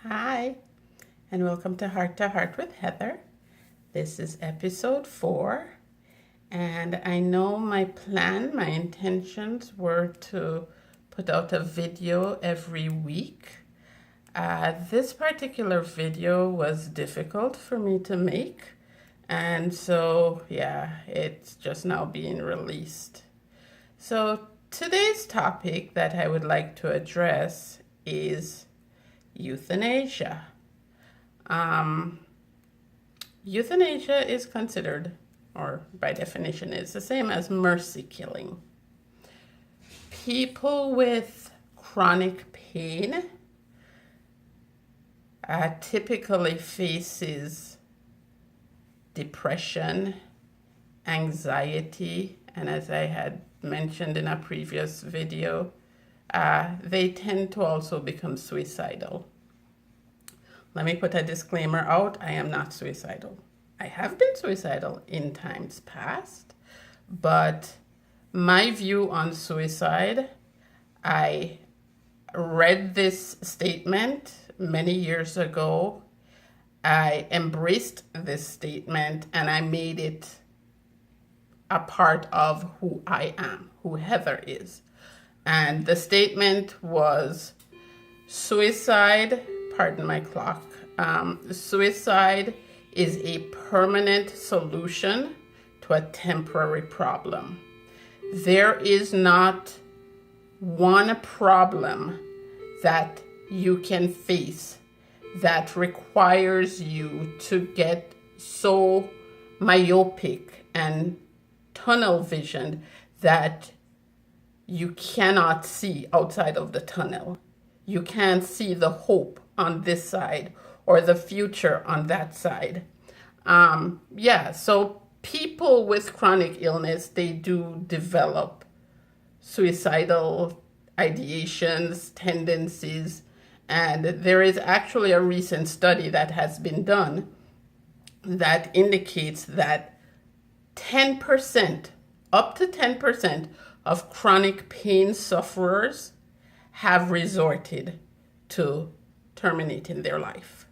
Hi, and welcome to Heart with Heather. This is episode 4, and I know my intentions were to put out a video every week. This particular video was difficult for me to make, and so it's just now being released. So today's topic that I would like to address is euthanasia. Euthanasia is considered, or by definition, is the same as mercy killing. People with chronic pain typically faces depression, anxiety, and as I had mentioned in a previous video, they tend to also become suicidal. Let me put a disclaimer out. I am not suicidal. I have been suicidal in times past, but my view on suicide, I read this statement many years ago. I embraced this statement and I made it a part of who I am, who Heather is. And the statement was suicide, pardon my clock, suicide is a permanent solution to a temporary problem. There is not one problem that you can face that requires you to get so myopic and tunnel visioned that you cannot see outside of the tunnel. You can't see the hope on this side or the future on that side. So people with chronic illness, they do develop suicidal ideations, tendencies, and there is actually a recent study that has been done that indicates that 10%, up to 10% of chronic pain sufferers have resorted to terminating their life.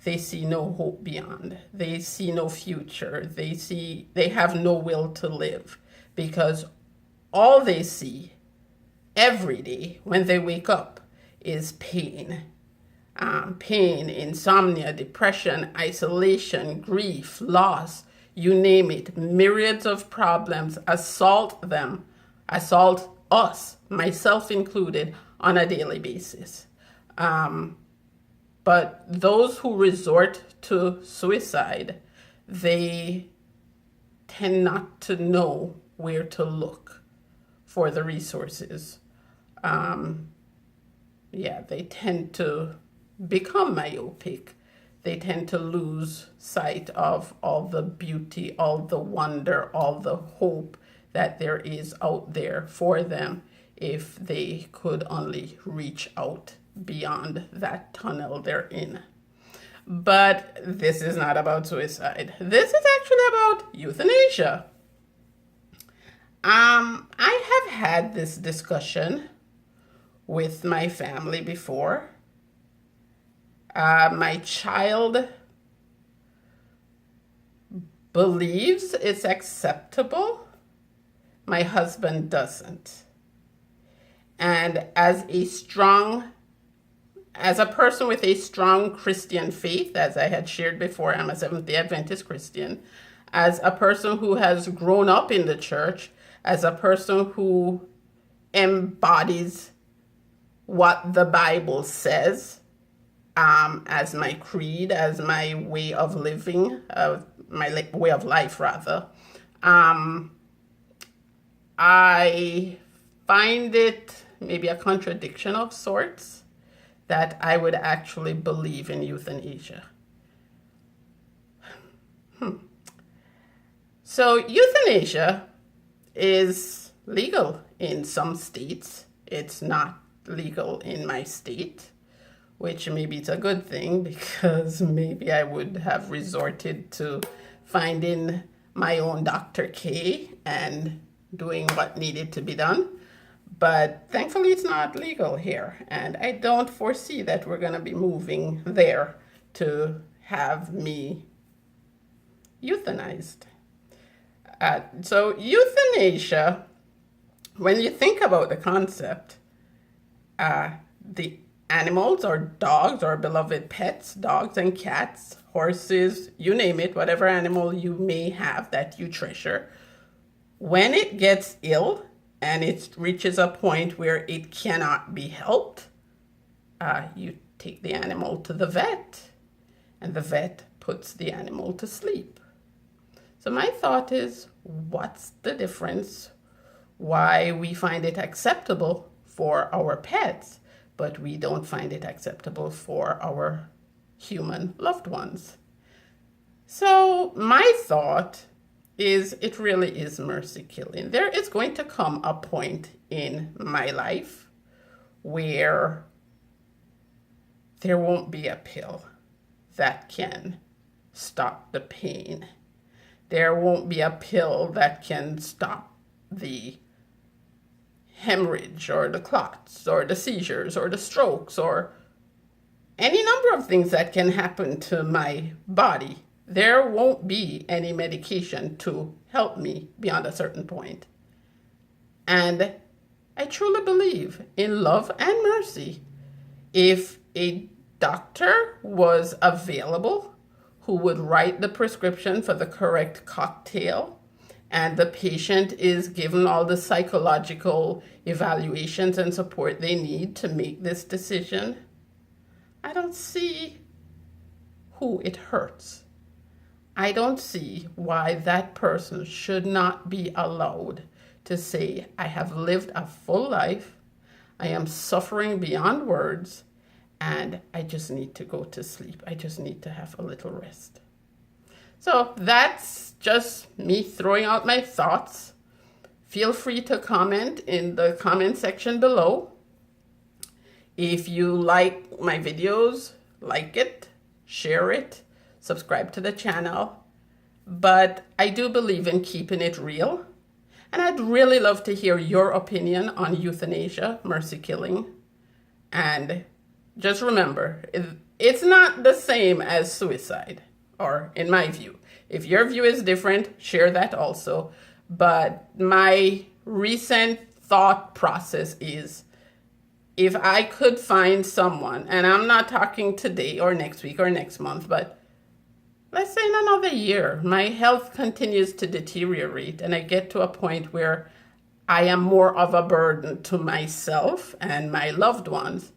They see no hope beyond. They see no future. They have no will to live because all they see every day when they wake up is pain. Pain, insomnia, depression, isolation, grief, loss, you name it. Myriads of problems assault us, myself included, on a daily basis. But those who resort to suicide, they tend not to know where to look for the resources. They tend to become myopic. They tend to lose sight of all the beauty, all the wonder, all the hope that there is out there for them if they could only reach out beyond that tunnel they're in. But this is not about suicide. This is actually about euthanasia. I have had this discussion with my family before. My child believes it's acceptable. My husband doesn't. And as a person with a strong Christian faith, as I had shared before, I'm a Seventh-day Adventist Christian. As a person who has grown up in the church, as a person who embodies what the Bible says, as my creed, as my way of living, my way of life rather, I find it maybe a contradiction of sorts that I would actually believe in euthanasia. So euthanasia is legal in some states. It's not legal in my state, which maybe it's a good thing because maybe I would have resorted to finding my own Dr. K and doing what needed to be done. But thankfully, it's not legal here. And I don't foresee that we're going to be moving there to have me euthanized. So euthanasia, when you think about the concept, the animals or dogs or beloved pets, dogs and cats, horses, you name it, whatever animal you may have that you treasure, when it gets ill and it reaches a point where it cannot be helped, you take the animal to the vet, and the vet puts the animal to sleep. So my thought is, what's the difference? Why we find it acceptable for our pets, but we don't find it acceptable for our human loved ones? So my thought is, it really is mercy killing. There is going to come a point in my life where there won't be a pill that can stop the pain. There won't be a pill that can stop the hemorrhage or the clots or the seizures or the strokes or any number of things that can happen to my body. There won't be any medication to help me beyond a certain point. And I truly believe in love and mercy. If a doctor was available who would write the prescription for the correct cocktail, and the patient is given all the psychological evaluations and support they need to make this decision, I don't see who it hurts. I don't see why that person should not be allowed to say, I have lived a full life, I am suffering beyond words, and I just need to go to sleep. I just need to have a little rest. So that's just me throwing out my thoughts. Feel free to comment in the comment section below. If you like my videos, like it, share it, subscribe to the channel. But I do believe in keeping it real. And I'd really love to hear your opinion on euthanasia, mercy killing. And just remember, it's not the same as suicide, or in my view. If your view is different, share that also. But my recent thought process is, if I could find someone, and I'm not talking today or next week or next month, but let's say in another year, my health continues to deteriorate and I get to a point where I am more of a burden to myself and my loved ones,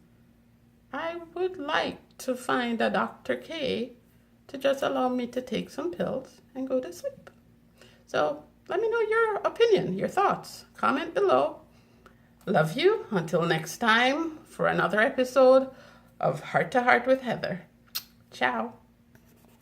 I would like to find a Dr. K to just allow me to take some pills and go to sleep. So let me know your opinion, your thoughts. Comment below. Love you. Until next time for another episode of Heart to Heart with Heather. Ciao.